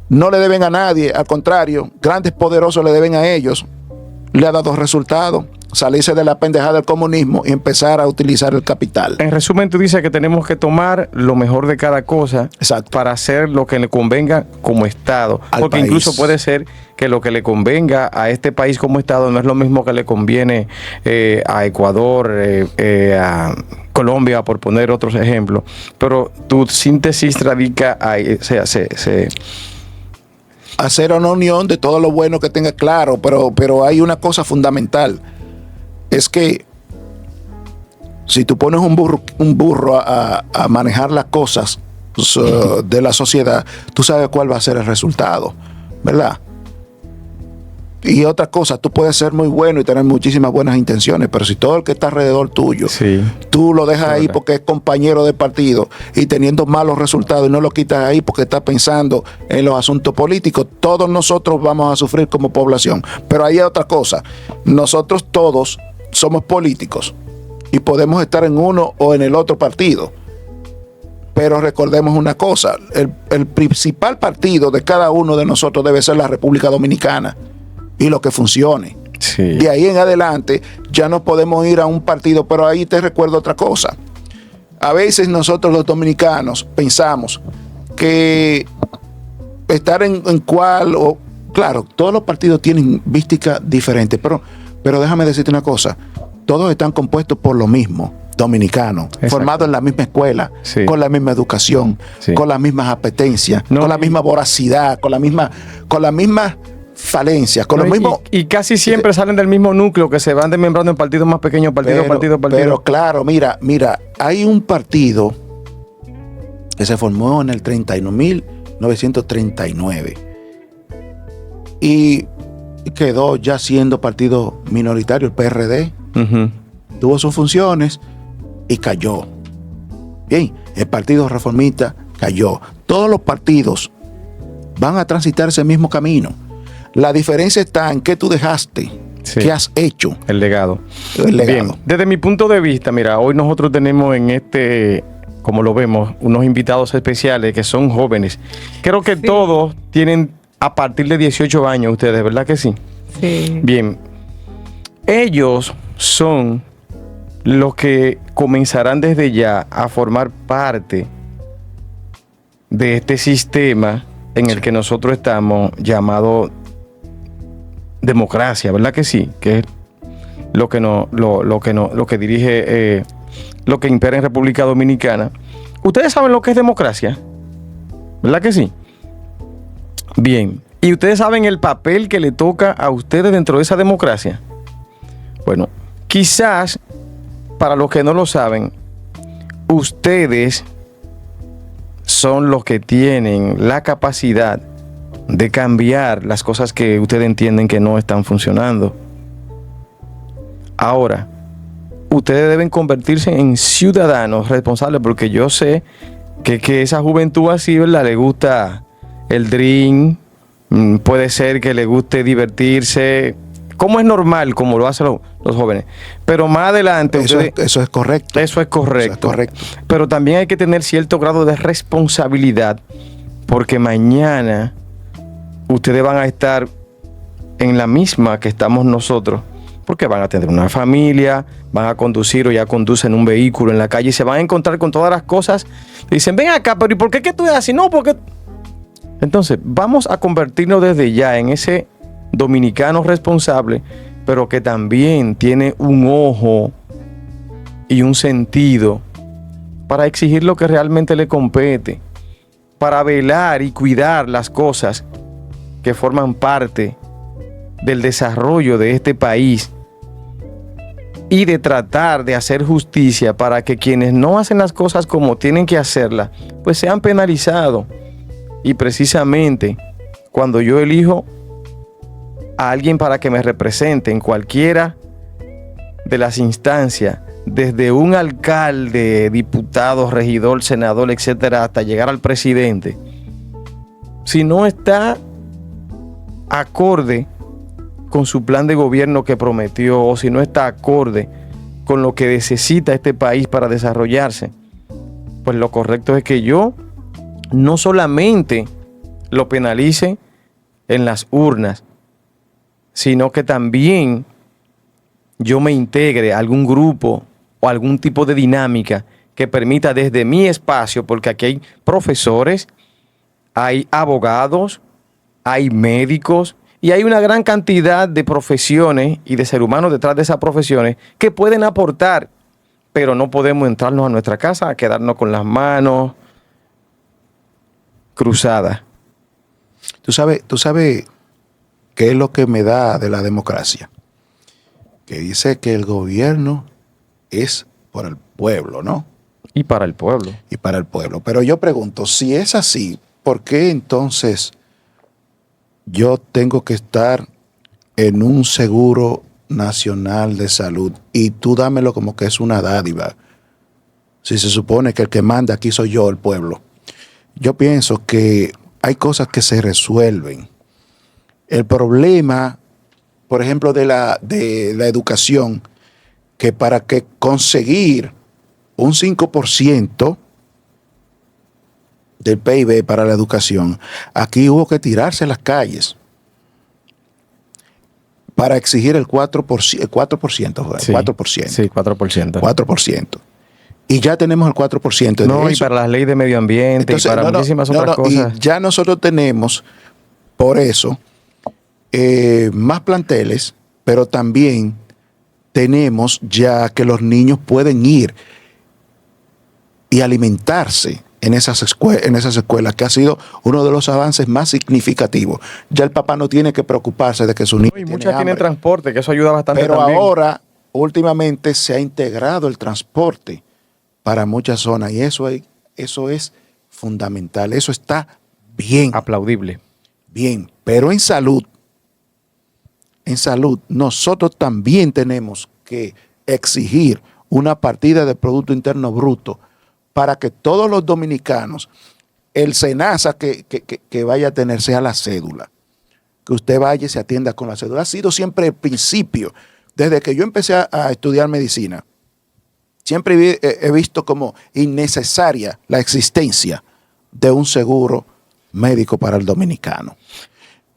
no le deben a nadie, al contrario, grandes poderosos le deben a ellos. Le ha dado resultados. salirse de la pendejada del comunismo y empezar a utilizar el capital.
En resumen, tú dices que tenemos que tomar lo mejor de cada cosa.
Exacto.
Para hacer lo que le convenga como Estado.
Al
porque
país.
incluso puede ser que lo que le convenga a este país como Estado no es lo mismo que le conviene a Ecuador, a Colombia, por poner otros ejemplos. Pero tu síntesis radica ahí, o sea,
hacer una unión de todo lo bueno que tenga claro, pero hay una cosa fundamental. Es que si tú pones un burro a manejar las cosas de la sociedad, tú sabes cuál va a ser el resultado, ¿verdad? Y otra cosa, tú puedes ser muy bueno y tener muchísimas buenas intenciones, pero si todo el que está alrededor tuyo,
sí,
tú lo dejas ahí porque es compañero de partido y teniendo malos resultados y no lo quitas ahí porque está pensando en los asuntos políticos, todos nosotros vamos a sufrir como población. Pero ahí hay otra cosa, nosotros todos somos políticos y podemos estar en uno o en el otro partido. Pero recordemos una cosa, el principal partido de cada uno de nosotros debe ser la República Dominicana y lo que funcione.
sí.
De ahí en adelante ya no podemos ir a un partido, pero ahí te recuerdo otra cosa. A veces nosotros los dominicanos pensamos que estar en cuál, o claro, todos los partidos tienen vísticas diferentes, pero déjame decirte una cosa, todos están compuestos por lo mismo. Dominicano, formado en la misma escuela,
sí,
con la misma educación,
sí,
con las mismas apetencias, con la misma voracidad, con la misma falencias, con lo mismo.
Y casi siempre salen del mismo núcleo, que se van desmembrando en partidos más pequeños, partido.
Pero claro, mira, hay un partido que se formó en el 1939 y quedó ya siendo partido minoritario, el PRD.
Uh-huh.
Tuvo sus funciones y cayó. Bien, el Partido Reformista cayó. Todos los partidos van a transitar ese mismo camino. La diferencia está en qué tú dejaste,
sí,
qué has hecho.
El legado.
Bien,
desde mi punto de vista, mira, hoy nosotros tenemos en como lo vemos, unos invitados especiales que son jóvenes. Creo que todos tienen a partir de 18 años ustedes, ¿verdad que sí?
Sí.
Bien. Ellos son los que comenzarán desde ya a formar parte de este sistema en el que nosotros estamos, llamado democracia, ¿verdad que sí? Que es lo que dirige, lo que impera en República Dominicana. ¿Ustedes saben lo que es democracia? ¿Verdad que sí? Bien. ¿Y ustedes saben el papel que le toca a ustedes dentro de esa democracia? Bueno, quizás, para los que no lo saben, ustedes son los que tienen la capacidad de cambiar las cosas que ustedes entienden que no están funcionando. Ahora, ustedes deben convertirse en ciudadanos responsables, porque yo sé que esa juventud así, ¿verdad? Le gusta el drink, puede ser que le guste divertirse, como es normal, como lo hacen los jóvenes. Pero más adelante...
Eso es correcto.
Eso es correcto. Pero también hay que tener cierto grado de responsabilidad, porque mañana ustedes van a estar en la misma que estamos nosotros, porque van a tener una familia, van a conducir o ya conducen un vehículo en la calle y se van a encontrar con todas las cosas. Dicen, ven acá, pero ¿y por qué que tú eres así? No, porque... Entonces, vamos a convertirnos desde ya en ese dominicano responsable, pero que también tiene un ojo y un sentido para exigir lo que realmente le compete, para velar y cuidar las cosas que forman parte del desarrollo de este país y de tratar de hacer justicia para que quienes no hacen las cosas como tienen que hacerlas, pues sean penalizados. Y precisamente cuando yo elijo a alguien para que me represente en cualquiera de las instancias, desde un alcalde, diputado, regidor, senador, etcétera, hasta llegar al presidente, si no está acorde con su plan de gobierno que prometió, o si no está acorde con lo que necesita este país para desarrollarse, pues lo correcto es que yo no solamente lo penalice en las urnas, sino que también yo me integre a algún grupo o algún tipo de dinámica que permita desde mi espacio, porque aquí hay profesores, hay abogados, hay médicos y hay una gran cantidad de profesiones y de seres humanos detrás de esas profesiones que pueden aportar, pero no podemos entrarnos a nuestra casa a quedarnos con las manos cruzadas.
Tú sabes qué es lo que me da de la democracia. Que dice que el gobierno es por el pueblo, ¿no?
Y para el pueblo.
Y para el pueblo. Pero yo pregunto, si es así, ¿por qué entonces yo tengo que estar en un seguro nacional de salud y tú dámelo como que es una dádiva? Si se supone que el que manda aquí soy yo, el pueblo. Yo pienso que hay cosas que se resuelven. El problema, por ejemplo, de la educación, que para que conseguir un 5% del PIB para la educación, aquí hubo que tirarse a las calles para exigir el 4%, el 4%,
Sí,
4%.
Sí, 4%.
4%. Y ya tenemos el 4%.
No, y
eso,
para las leyes de medio ambiente y para muchísimas otras cosas.
Y ya nosotros tenemos, por eso, más planteles, pero también tenemos ya que los niños pueden ir y alimentarse en esas escuelas, que ha sido uno de los avances más significativos. Ya el papá no tiene que preocuparse de que su niño
No, y
tiene
muchas tienen
hambre.
transporte, que eso ayuda bastante
Pero
también.
ahora, últimamente, se ha integrado el transporte para muchas zonas y eso es fundamental. Eso está bien,
Aplaudible.
bien. Pero en salud, nosotros también tenemos que exigir una partida de Producto Interno Bruto para que todos los dominicanos, el SENASA que vaya a tener sea la cédula. Que usted vaya y se atienda con la cédula. Ha sido siempre el principio. Desde que yo empecé a estudiar medicina, siempre he visto como innecesaria la existencia de un seguro médico para el dominicano.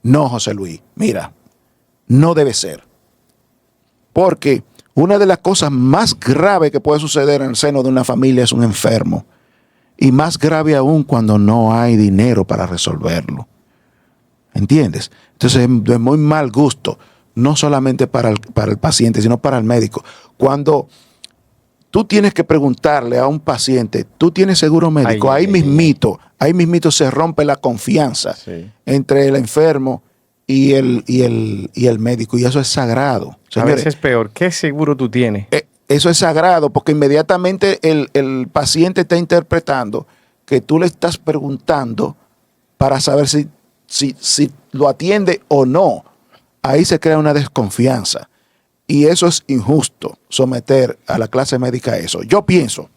No, José Luis, mira, no debe ser. Porque una de las cosas más graves que puede suceder en el seno de una familia es un enfermo. Y más grave aún cuando no hay dinero para resolverlo. ¿Entiendes? Entonces es de muy mal gusto, no solamente para el paciente, sino para el médico. Cuando tú tienes que preguntarle a un paciente, ¿tú tienes seguro médico? Ahí mismito se rompe la confianza entre el enfermo y el médico. Y eso es sagrado. Señores,
a veces es peor. ¿Qué seguro tú tienes?
Eso es sagrado porque inmediatamente el paciente está interpretando que tú le estás preguntando para saber si lo atiende o no. Ahí se crea una desconfianza. Y eso es injusto, someter a la clase médica a eso. Yo pienso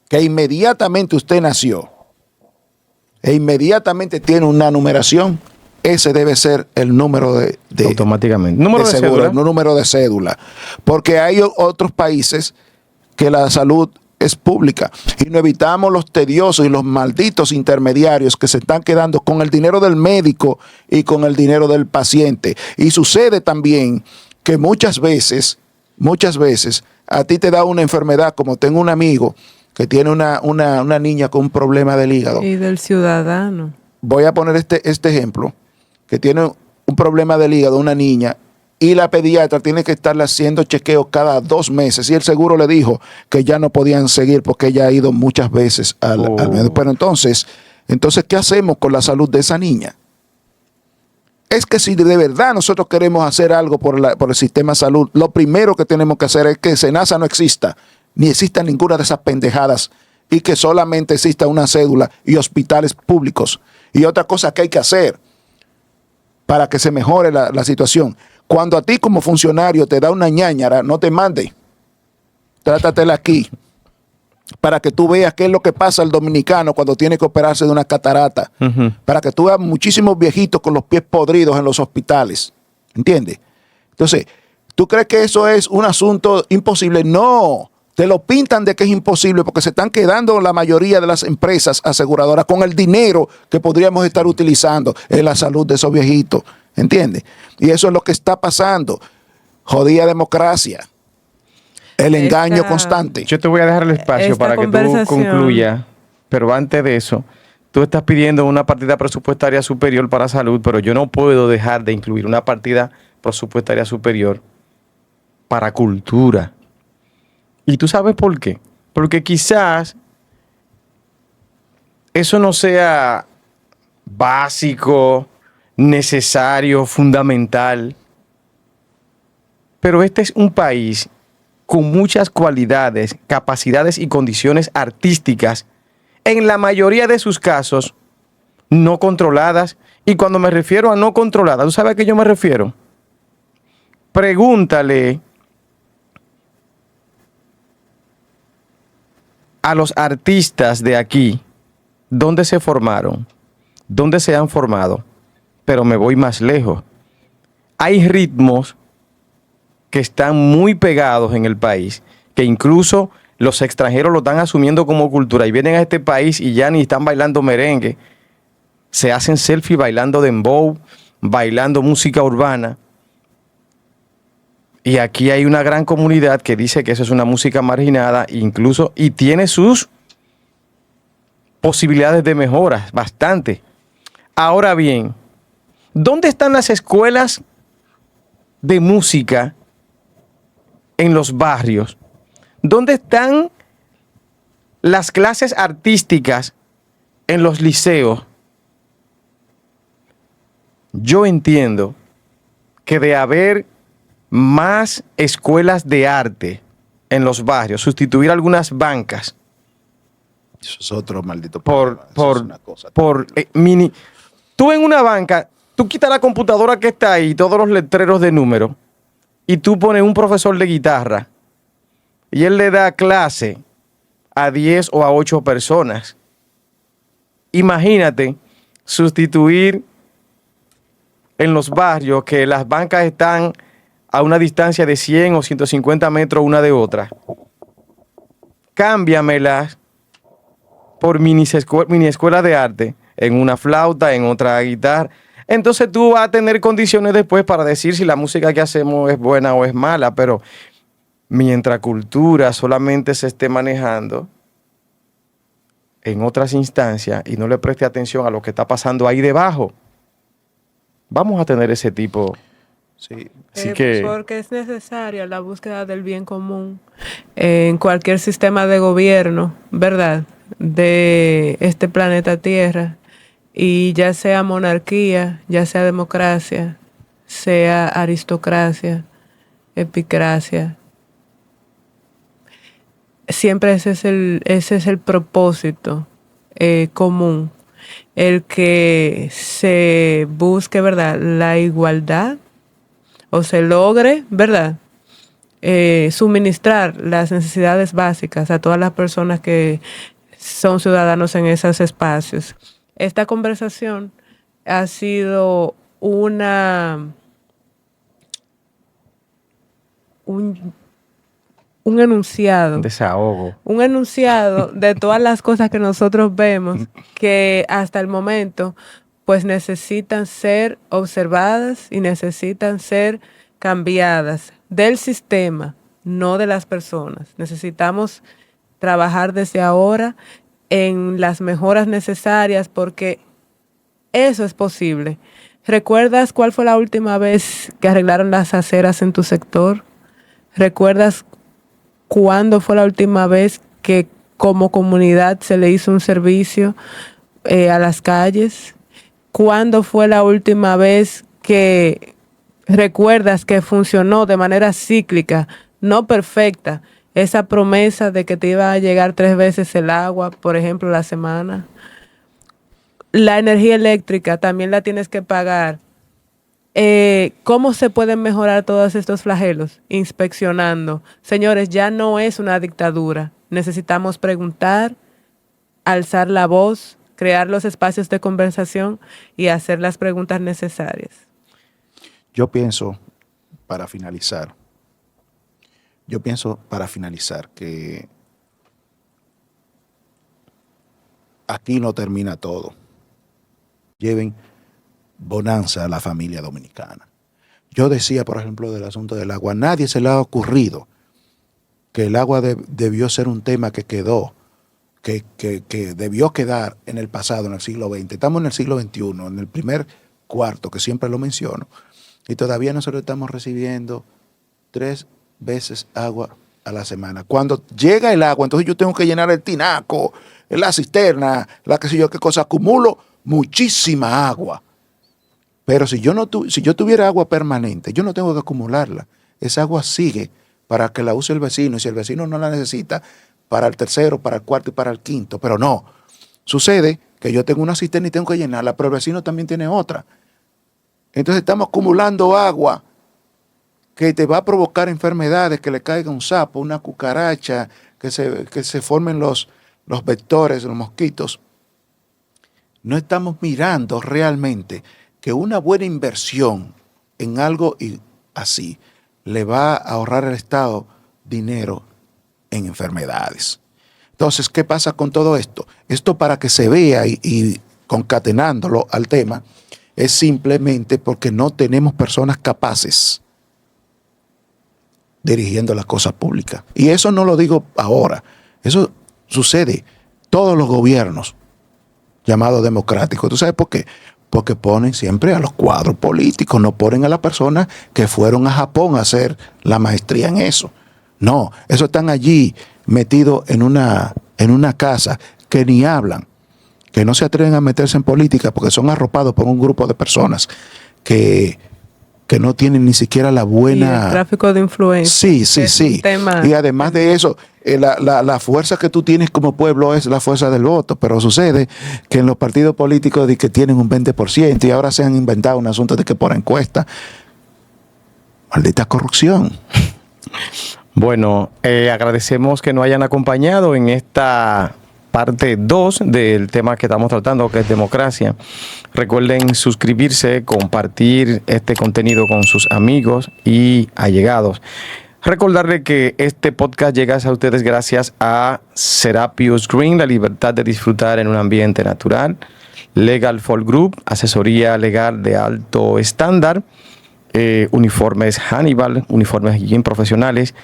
que inmediatamente usted nació e inmediatamente tiene una numeración, ese debe ser el número de
automáticamente. Número de
seguro,
cédula.
el número de cédula. Porque hay otros países que la salud es pública y no evitamos los tediosos y los malditos intermediarios que se están quedando con el dinero del médico y con el dinero del paciente. Y sucede también que muchas veces a ti te da una enfermedad, como tengo un amigo que tiene una niña con un problema del hígado.
Y del ciudadano.
Voy a poner este ejemplo, que tiene un problema del hígado, una niña, y la pediatra tiene que estarle haciendo chequeos cada 2 meses. Y el seguro le dijo que ya no podían seguir porque ella ha ido muchas veces al médico. Pero entonces, ¿qué hacemos con la salud de esa niña? Es que si de verdad nosotros queremos hacer algo por el sistema de salud, lo primero que tenemos que hacer es que SENASA no exista, ni exista ninguna de esas pendejadas, y que solamente exista una cédula y hospitales públicos. Y otra cosa que hay que hacer para que se mejore la situación. Cuando a ti como funcionario te da una ñáñara, no te mande. Trátatela aquí. Para que tú veas qué es lo que pasa al dominicano cuando tiene que operarse de una catarata. Para que tú veas muchísimos viejitos con los pies podridos en los hospitales. ¿Entiendes? Entonces, ¿tú crees que eso es un asunto imposible? No. Te lo pintan de que es imposible porque se están quedando la mayoría de las empresas aseguradoras con el dinero que podríamos estar utilizando en la salud de esos viejitos. ¿Entiendes? Y eso es lo que está pasando. jodida democracia, el engaño constante.
Yo te voy a dejar el espacio
Esta
para que tú
conversación.
concluyas, pero antes de eso, tú estás pidiendo una partida presupuestaria superior para salud, pero yo no puedo dejar de incluir una partida presupuestaria superior para cultura. ¿Y tú sabes por qué? Porque quizás eso no sea básico, necesario, fundamental, pero este es un país con muchas cualidades, capacidades y condiciones artísticas, en la mayoría de sus casos, no controladas. Y cuando me refiero a no controladas, ¿tú sabes a qué yo me refiero? Pregúntale a los artistas de aquí, ¿dónde se formaron? ¿Dónde se han formado? Pero me voy más lejos. Hay ritmos que están muy pegados en el país, que incluso los extranjeros lo están asumiendo como cultura y vienen a este país y ya ni están bailando merengue, se hacen selfie bailando dembow, bailando música urbana. Y aquí hay una gran comunidad que dice que eso es una música marginada, incluso, y tiene sus posibilidades de mejora, bastante. Ahora bien, ¿dónde están las escuelas de música en los barrios? ¿Dónde están las clases artísticas en los liceos? Yo entiendo que de haber más escuelas de arte en los barrios, sustituir algunas bancas
Eso es otro maldito
por,
problema. Eso
por,
es una cosa
por mini. Tú en una banca, tú quitas la computadora que está ahí, todos los letreros de números, y tú pones un profesor de guitarra y él le da clase a 10 o a 8 personas. Imagínate sustituir en los barrios que las bancas están a una distancia de 100 o 150 metros una de otra. Cámbiamelas por mini escuela de arte, en una flauta, en otra guitarra. Entonces tú vas a tener condiciones después para decir si la música que hacemos es buena o es mala, pero mientras cultura solamente se esté manejando en otras instancias y no le preste atención a lo que está pasando ahí debajo, vamos a tener ese tipo.
Sí.
Así que
Porque es necesaria la búsqueda del bien común en cualquier sistema de gobierno, ¿verdad? De este planeta Tierra, y ya sea monarquía, ya sea democracia, sea aristocracia, epicracia. Siempre ese es el propósito común, el que se busque, ¿verdad?, la igualdad, o se logre, ¿verdad?, suministrar las necesidades básicas a todas las personas que son ciudadanos en esos espacios. Esta conversación ha sido un enunciado.
desahogo.
Un enunciado de todas las cosas que nosotros vemos que hasta el momento pues necesitan ser observadas y necesitan ser cambiadas del sistema, no de las personas. Necesitamos trabajar desde ahora en las mejoras necesarias porque eso es posible. ¿Recuerdas cuál fue la última vez que arreglaron las aceras en tu sector? ¿Recuerdas cuándo fue la última vez que como comunidad se le hizo un servicio a las calles? ¿Cuándo fue la última vez que recuerdas que funcionó de manera cíclica, no perfecta, esa promesa de que te iba a llegar 3 veces el agua, por ejemplo, la semana? La energía eléctrica también la tienes que pagar. ¿Cómo se pueden mejorar todos estos flagelos? Inspeccionando. Señores, ya no es una dictadura. Necesitamos preguntar, alzar la voz, crear los espacios de conversación y hacer las preguntas necesarias.
Yo pienso, para finalizar, que aquí no termina todo. Lleven bonanza a la familia dominicana. yo decía, por ejemplo, del asunto del agua, a nadie se le ha ocurrido que el agua debió ser un tema que quedó, que debió quedar en el pasado, en el siglo XX. Estamos en el siglo XXI, en el primer cuarto, que siempre lo menciono, y todavía nosotros estamos recibiendo 3 veces agua a la semana. Cuando llega el agua, entonces yo tengo que llenar el tinaco, la cisterna, la qué sé yo qué cosa, acumulo muchísima agua. Pero si yo tuviera agua permanente, yo no tengo que acumularla. Esa agua sigue para que la use el vecino, y si el vecino no la necesita, para el tercero, para el cuarto y para el quinto. Pero no, sucede que yo tengo una cisterna y tengo que llenarla, pero el vecino también tiene otra. Entonces estamos acumulando agua que te va a provocar enfermedades, que le caiga un sapo, una cucaracha, que se formen los vectores, los mosquitos. No estamos mirando realmente que una buena inversión en algo así le va a ahorrar al Estado dinero en enfermedades. Entonces, ¿qué pasa con todo esto? Esto, para que se vea y concatenándolo al tema, es simplemente porque no tenemos personas capaces dirigiendo las cosas públicas. Y eso no lo digo ahora. Eso sucede todos los gobiernos llamados democráticos. ¿Tú sabes por qué? Porque ponen siempre a los cuadros políticos, no ponen a las personas que fueron a Japón a hacer la maestría en eso. No, esos están allí metidos en una casa, que ni hablan, que no se atreven a meterse en política porque son arropados por un grupo de personas que no tienen ni siquiera la buena...
Y el tráfico de influencia.
Sí. Y además de eso, la fuerza que tú tienes como pueblo es la fuerza del voto, pero sucede que en los partidos políticos de que tienen un 20% y ahora se han inventado un asunto de que por encuesta. Maldita corrupción.
Bueno, agradecemos que nos hayan acompañado en esta parte 2 del tema que estamos tratando, que es democracia. Recuerden suscribirse, compartir este contenido con sus amigos y allegados. Recordarle que este podcast llega a ustedes gracias a Serapius Green, la libertad de disfrutar en un ambiente natural. Legal Folk Group, asesoría legal de alto estándar. Uniformes Hannibal, uniformes bien profesionales.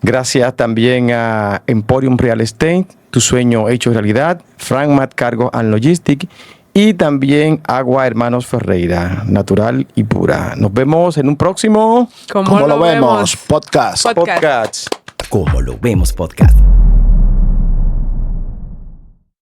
Gracias también a Emporium Real Estate, tu sueño hecho realidad. Frank Matt Cargo and Logistics. Y también Agua Hermanos Ferreira, natural y pura. Nos vemos en un próximo...
Como lo vemos, podcast.
Podcast.
Como lo vemos podcast.